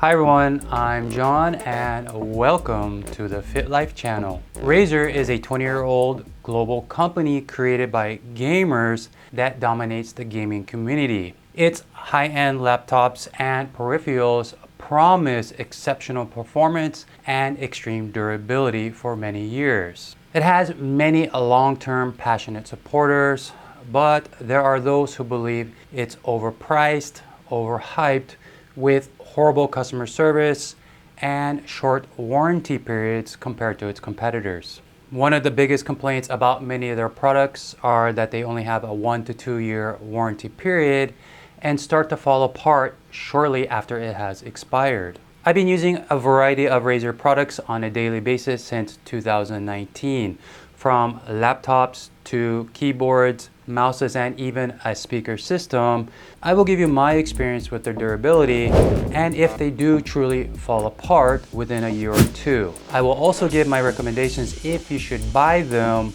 Hi everyone, I'm John and welcome to the Fit Life channel. Razer is a 20-year-old global company created by gamers that dominates the gaming community. Its high-end laptops and peripherals promise exceptional performance and extreme durability for many years. It has many long-term passionate supporters, but there are those who believe it's overpriced, overhyped, with horrible customer service and short warranty periods compared to its competitors. One of the biggest complaints about many of their products are that they only have a 1 to 2 year warranty period and start to fall apart shortly after it has expired. I've been using a variety of Razer products on a daily basis since 2019, from laptops to keyboards, mouses, and even a speaker system. I will give you my experience with their durability and if they do truly fall apart within a year or two. I will also give my recommendations if you should buy them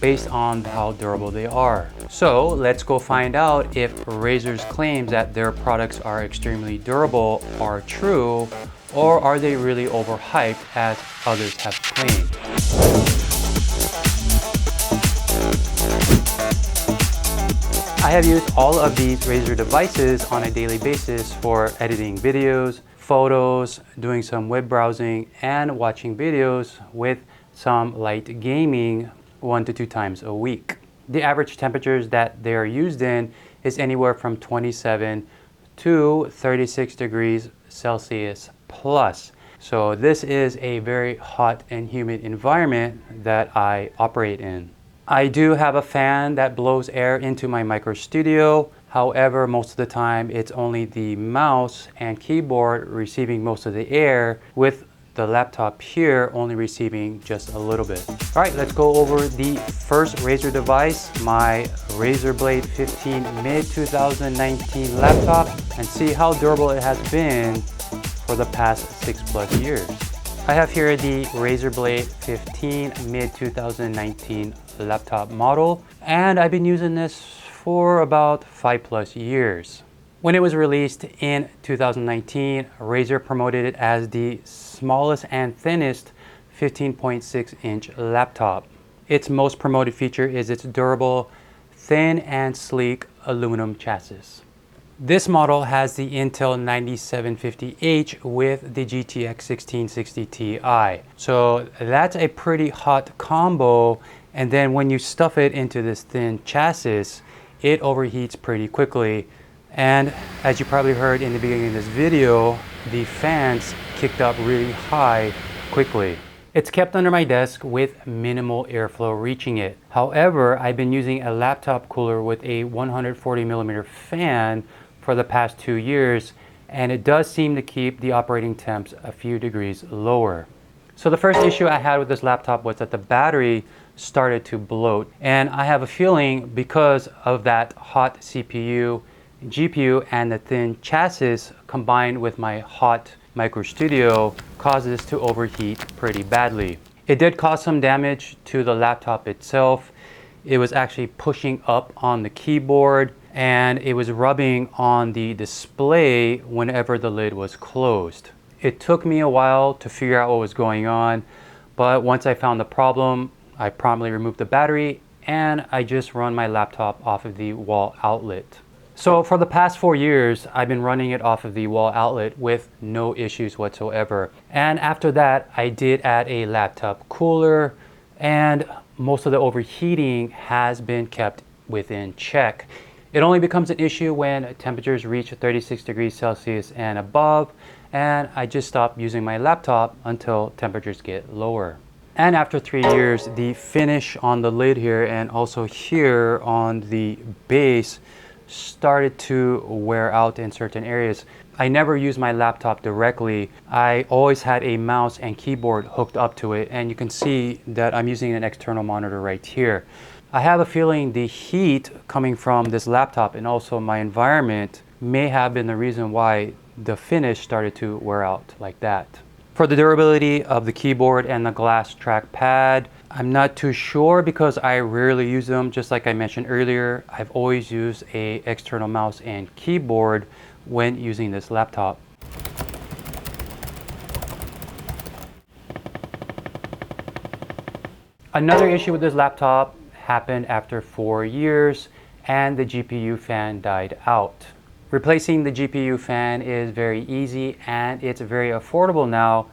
based on how durable they are. So let's go find out if Razer's claims that their products are extremely durable are true, or are they really overhyped as others have claimed. I have used all of these Razer devices on a daily basis for editing videos, photos, doing some web browsing, and watching videos with some light gaming 1 to 2 times a week. The average temperatures that they are used in is anywhere from 27 to 36 degrees Celsius plus. So this is a very hot and humid environment that I operate in. I do have a fan that blows air into my micro studio. However, most of the time it's only the mouse and keyboard receiving most of the air, with the laptop here only receiving just a little bit. All right, let's go over the first Razer device, my Razer Blade 15 mid-2019 laptop, and see how durable it has been for the past 6+ years. I have here the Razer Blade 15 mid-2019 laptop model, and I've been using this for about 5+ years. When it was released in 2019, Razer promoted it as the smallest and thinnest 15.6-inch laptop. Its most promoted feature is its durable, thin and sleek aluminum chassis. This model has the Intel 9750H with the GTX 1660 Ti. So that's a pretty hot combo, and then when you stuff it into this thin chassis, it overheats pretty quickly. And as you probably heard in the beginning of this video, the fans kicked up really high quickly. It's kept under my desk with minimal airflow reaching it. However, I've been using a laptop cooler with a 140mm fan for the past 2 years, and it does seem to keep the operating temps a few degrees lower. So the first issue I had with this laptop was that the battery started to bloat, and I have a feeling because of that hot CPU, GPU, and the thin chassis combined with my hot micro studio causes this to overheat pretty badly. It did cause some damage to the laptop itself. It was actually pushing up on the keyboard, and it was rubbing on the display whenever the lid was closed. It took me a while to figure out what was going on, but once I found the problem, I promptly removed the battery and I just run my laptop off of the wall outlet. So for the past 4 years, I've been running it off of the wall outlet with no issues whatsoever. And after that, I did add a laptop cooler, and most of the overheating has been kept within check. It only becomes an issue when temperatures reach 36 degrees Celsius and above, and I just stop using my laptop until temperatures get lower. And after 3 years, the finish on the lid here and also here on the base started to wear out in certain areas. I never used my laptop directly. I always had a mouse and keyboard hooked up to it, and you can see that I'm using an external monitor right here. I have a feeling the heat coming from this laptop and also my environment may have been the reason why the finish started to wear out like that. For the durability of the keyboard and the glass trackpad, I'm not too sure because I rarely use them. Just like I mentioned earlier, I've always used an external mouse and keyboard when using this laptop. Another issue with this laptop happened after 4 years and the GPU fan died out. Replacing the GPU fan is very easy and it's very affordable now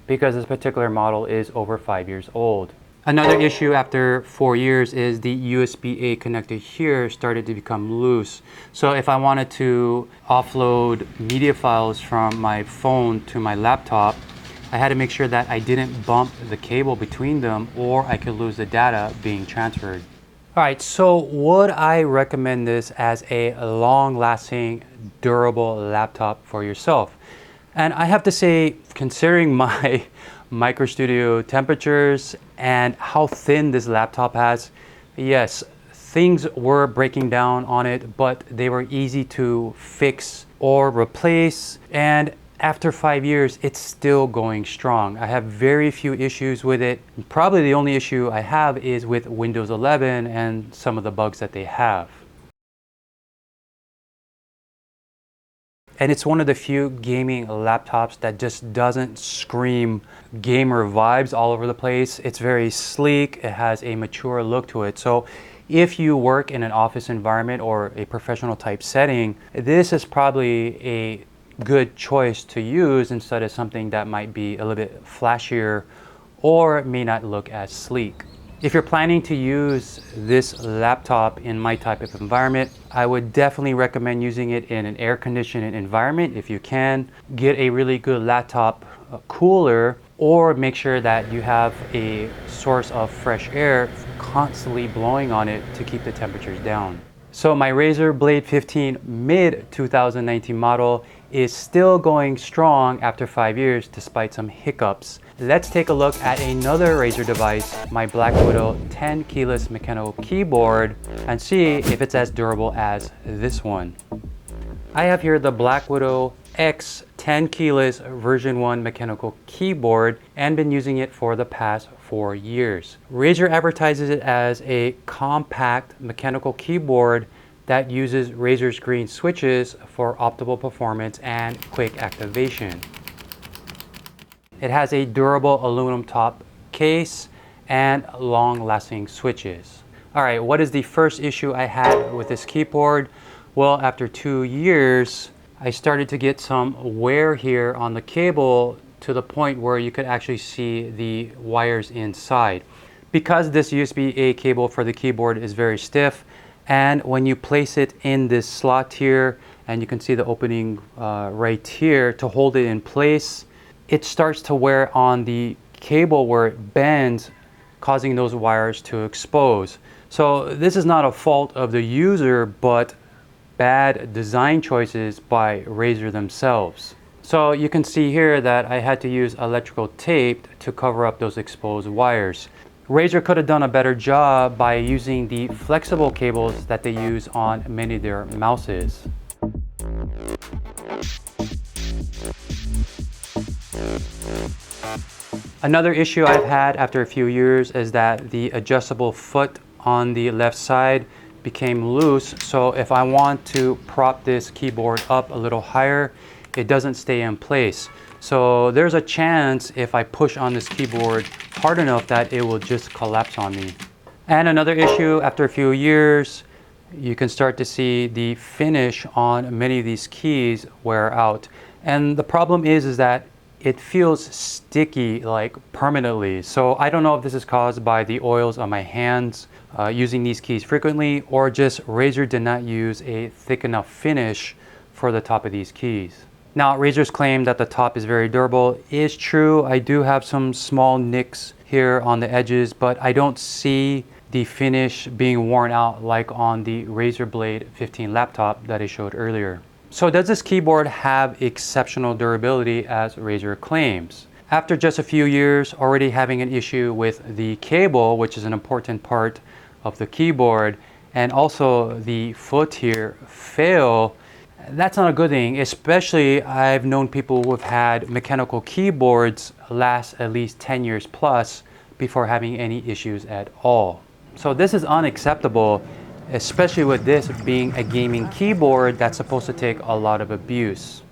because this particular model is over 5 years old. Another issue after 4 years is the USB-A connector here started to become loose. So if I wanted to offload media files from my phone to my laptop, I had to make sure that I didn't bump the cable between them or I could lose the data being transferred. All right, so would I recommend this as a long-lasting, durable laptop for yourself? And I have to say, considering my micro studio temperatures and how thin this laptop has, yes, things were breaking down on it, but they were easy to fix or replace. And after 5 years, it's still going strong. I have very few issues with it. Probably the only issue I have is with Windows 11 and some of the bugs that they have. And it's one of the few gaming laptops that just doesn't scream gamer vibes all over the place. It's very sleek, it has a mature look to it. So if you work in an office environment or a professional type setting, this is probably a good choice to use instead of something that might be a little bit flashier or may not look as sleek. If you're planning to use this laptop in my type of environment, I would definitely recommend using it in an air-conditioned environment if you can. Get a really good laptop cooler or make sure that you have a source of fresh air constantly blowing on it to keep the temperatures down. So my Razer Blade 15 mid 2019 model is still going strong after 5 years despite some hiccups. Let's take a look at another Razer device, my Black Widow 10 keyless mechanical keyboard, and see if it's as durable as this one. I have here the Black Widow X 10 keyless version 1 mechanical keyboard and been using it for the past 4 years. Razer advertises it as a compact mechanical keyboard that uses Razer's green switches for optimal performance and quick activation. It has a durable aluminum top case and long-lasting switches. All right, what is the first issue I had with this keyboard? Well, after 2 years, I started to get some wear here on the cable to the point where you could actually see the wires inside. Because this USB-A cable for the keyboard is very stiff, and when you place it in this slot here, and you can see the opening right here to hold it in place, it starts to wear on the cable where it bends, causing those wires to expose. So this is not a fault of the user, but bad design choices by Razer themselves. So you can see here that I had to use electrical tape to cover up those exposed wires. Razer could have done a better job by using the flexible cables that they use on many of their mouses. Another issue I've had after a few years is that the adjustable foot on the left side became loose. So if I want to prop this keyboard up a little higher, it doesn't stay in place. So there's a chance if I push on this keyboard hard enough that it will just collapse on me. And another issue, after a few years, you can start to see the finish on many of these keys wear out. And the problem is that it feels sticky like permanently. So I don't know if this is caused by the oils on my hands using these keys frequently, or just Razer did not use a thick enough finish for the top of these keys. Now, Razer's claim that the top is very durable is true. I do have some small nicks here on the edges, but I don't see the finish being worn out like on the Razer Blade 15 laptop that I showed earlier. So does this keyboard have exceptional durability as Razer claims? After just a few years already having an issue with the cable, which is an important part of the keyboard, and also the foot here fail, that's not a good thing. Especially I've known people who have had mechanical keyboards last at least 10 years plus before having any issues at all. So this is unacceptable, especially with this being a gaming keyboard that's supposed to take a lot of abuse.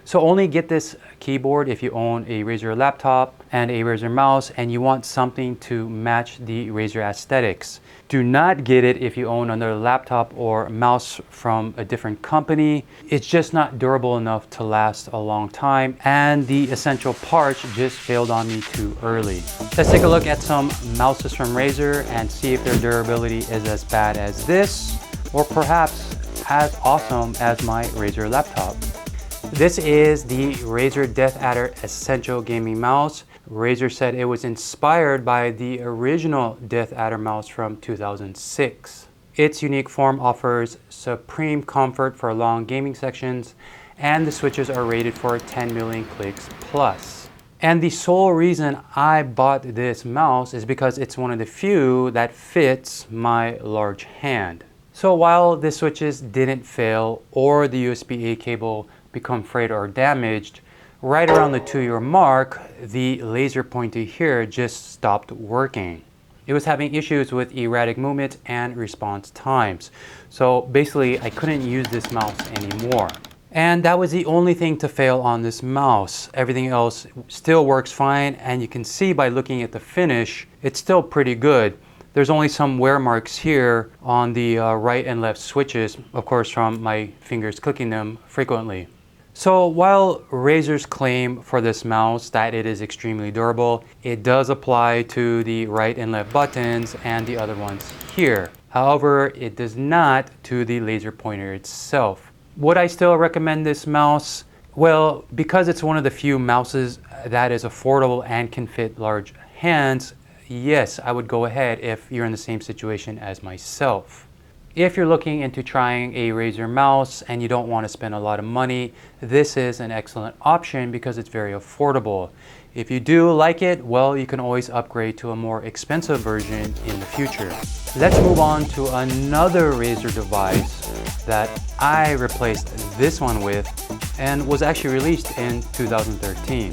So only get this keyboard if you own a Razer laptop and a Razer mouse and you want something to match the Razer aesthetics. Do not get it if you own another laptop or mouse from a different company. It's just not durable enough to last a long time, and the essential parts just failed on me too early. Let's take a look at some mouses from Razer and see if their durability is as bad as this, or perhaps as awesome as my Razer laptop. This is the Razer Death Adder Essential Gaming Mouse. Razer said it was inspired by the original Death Adder mouse from 2006. Its unique form offers supreme comfort for long gaming sections, and the switches are rated for 10 million clicks plus. And the sole reason I bought this mouse is because it's one of the few that fits my large hand. So while the switches didn't fail or the USB-A cable become frayed or damaged, right around the 2-year mark, the laser pointer here just stopped working. It was having issues with erratic movement and response times. So basically, I couldn't use this mouse anymore. And that was the only thing to fail on this mouse. Everything else still works fine, and you can see by looking at the finish, it's still pretty good. There's only some wear marks here on the right and left switches, of course from my fingers clicking them frequently. So while Razer's claim for this mouse that it is extremely durable, it does apply to the right and left buttons and the other ones here. However, it does not to the laser pointer itself. Would I still recommend this mouse? Well, because it's one of the few mouses that is affordable and can fit large hands, yes, I would go ahead if you're in the same situation as myself. If you're looking into trying a Razer mouse and you don't want to spend a lot of money, this is an excellent option because it's very affordable. If you do like it, well, you can always upgrade to a more expensive version in the future. Let's move on to another Razer device that I replaced this one with and was actually released in 2013.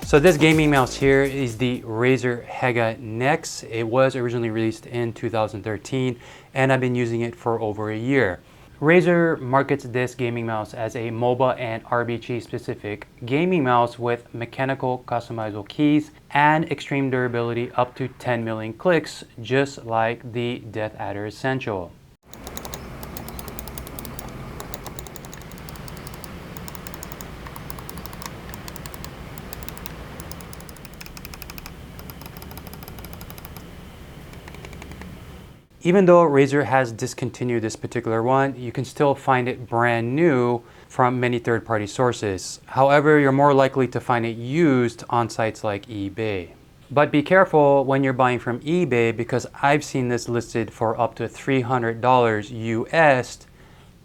So this gaming mouse here is the Razer Hega Nex. It was originally released in 2013 and I've been using it for over a year. Razer markets this gaming mouse as a MOBA and RPG specific gaming mouse with mechanical customizable keys and extreme durability up to 10 million clicks, just like the Death Adder Essential. Even though Razer has discontinued this particular one, you can still find it brand new from many third-party sources. However, you're more likely to find it used on sites like eBay. But be careful when you're buying from eBay because I've seen this listed for up to $300 US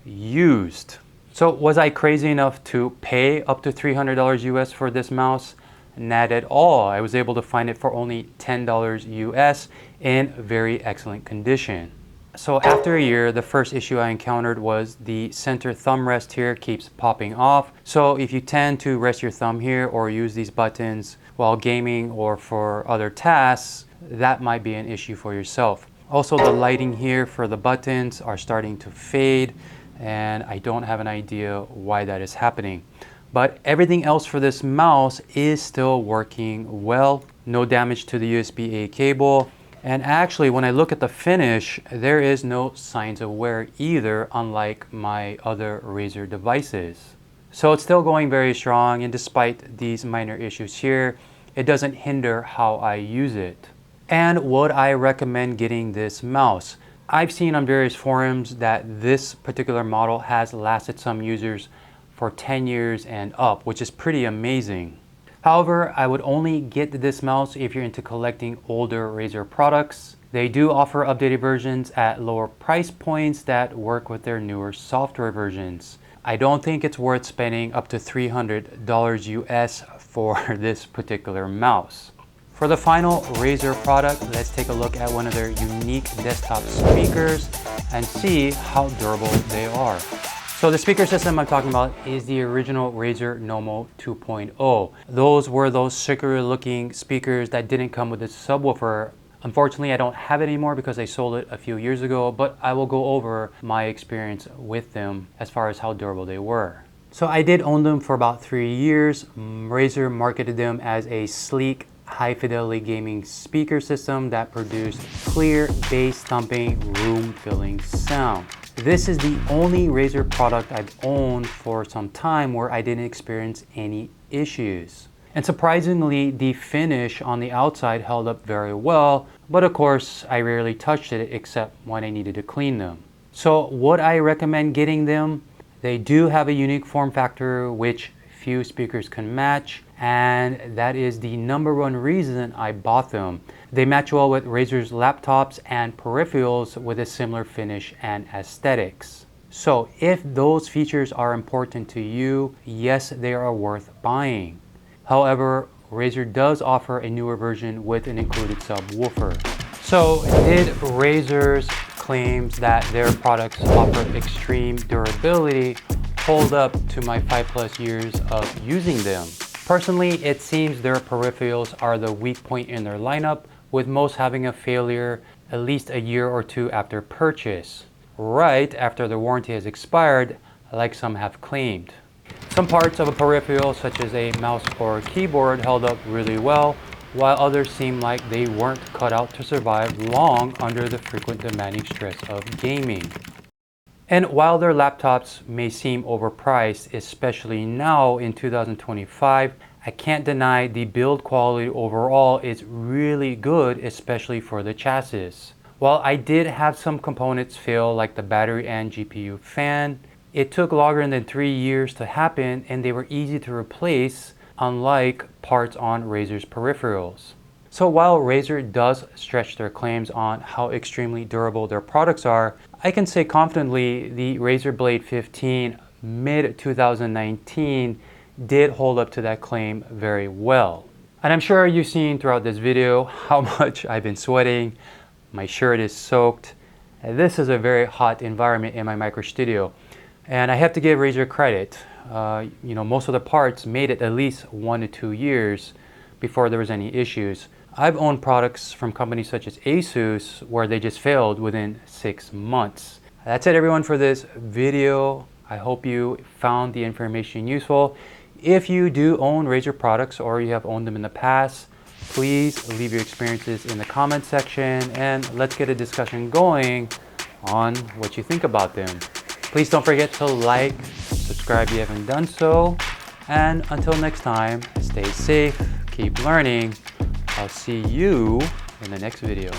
used. So was I crazy enough to pay up to $300 US for this mouse? Not at all. I was able to find it for only $10 US in very excellent condition. So after a year, the first issue I encountered was the center thumb rest here keeps popping off. So if you tend to rest your thumb here or use these buttons while gaming or for other tasks, that might be an issue for yourself. Also, the lighting here for the buttons are starting to fade, and I don't have an idea why that is happening. But everything else for this mouse is still working well. No damage to the USB-A cable. And actually, when I look at the finish, there is no signs of wear either, unlike my other Razer devices. So it's still going very strong, and despite these minor issues here, it doesn't hinder how I use it. And would I recommend getting this mouse? I've seen on various forums that this particular model has lasted some users for 10 years and up, which is pretty amazing. However, I would only get this mouse if you're into collecting older Razer products. They do offer updated versions at lower price points that work with their newer software versions. I don't think it's worth spending up to $300 US for this particular mouse. For the final Razer product, let's take a look at one of their unique desktop speakers and see how durable they are. So the speaker system I'm talking about is the original Razer Nommo 2.0. Those were those circular looking speakers that didn't come with a subwoofer. Unfortunately, I don't have it anymore because I sold it a few years ago, but I will go over my experience with them as far as how durable they were. So I did own them for about 3 years. Razer marketed them as a sleek, high fidelity gaming speaker system that produced clear, bass thumping, room filling sound. This is the only Razer product I've owned for some time where I didn't experience any issues. And surprisingly, the finish on the outside held up very well, but of course, I rarely touched it except when I needed to clean them. So would I recommend getting them? They do have a unique form factor which few speakers can match, and that is the #1 reason I bought them. They match well with Razer's laptops and peripherals with a similar finish and aesthetics. So if those features are important to you, yes, they are worth buying. However, Razer does offer a newer version with an included subwoofer. So did Razer's claims that their products offer extreme durability hold up to my 5+ years of using them? Personally, it seems their peripherals are the weak point in their lineup, with most having a failure at least a year or 2 after purchase, right after the warranty has expired, like some have claimed. Some parts of a peripheral, such as a mouse or keyboard, held up really well, while others seem like they weren't cut out to survive long under the frequent demanding stress of gaming. And while their laptops may seem overpriced, especially now in 2025, I can't deny the build quality overall is really good, especially for the chassis. While I did have some components fail, like the battery and GPU fan, it took longer than 3 years to happen and they were easy to replace, unlike parts on Razer's peripherals. So while Razer does stretch their claims on how extremely durable their products are, I can say confidently the Razer Blade 15 mid-2019 did hold up to that claim very well. And I'm sure you've seen throughout this video how much I've been sweating. My shirt is soaked. And this is a very hot environment in my micro studio. And I have to give Razer credit. Most of the parts made it at least 1 to 2 years before there was any issues. I've owned products from companies such as Asus where they just failed within 6 months. That's it everyone for this video. I hope you found the information useful. If you do own Razer products or you have owned them in the past, please leave your experiences in the comment section and let's get a discussion going on what you think about them. Please don't forget to like, subscribe if you haven't done so, and until next time, stay safe, keep learning. I'll see you in the next video.